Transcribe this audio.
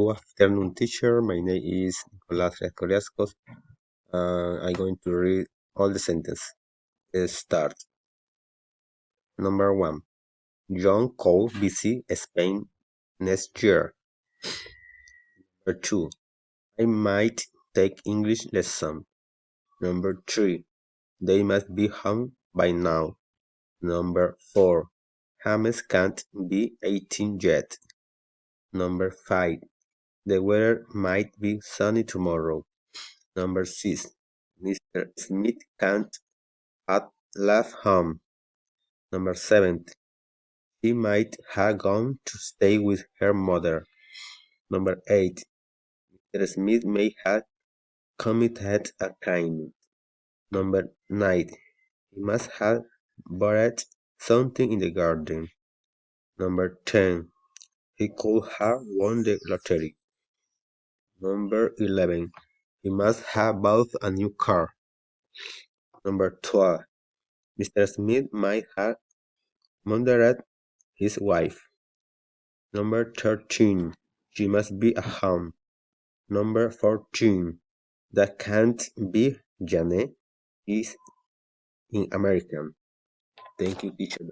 Good afternoon, teacher. My name is Nicolás Riascos. I'm going to read all the sentences. Let's start. Number one. John could visit Spain next year. Number two. I might take English lesson. Number three. They must be home by now. Number four. James can't be 18 yet. Number five. The weather might be sunny tomorrow. Number six. Mr. Smith can't had left home. Number seven. She might have gone to stay with her mother. Number eight. Mr. Smith may have committed a crime. Number nine. He must have buried something in the garden. Number 10. He could have won the lottery. Number 11. He must have bought a new car. Number 12. Mr. Smith might have murdered his wife. Number 13. She must be a home. Number 14. That can't be Janet is in American. Thank you, teacher.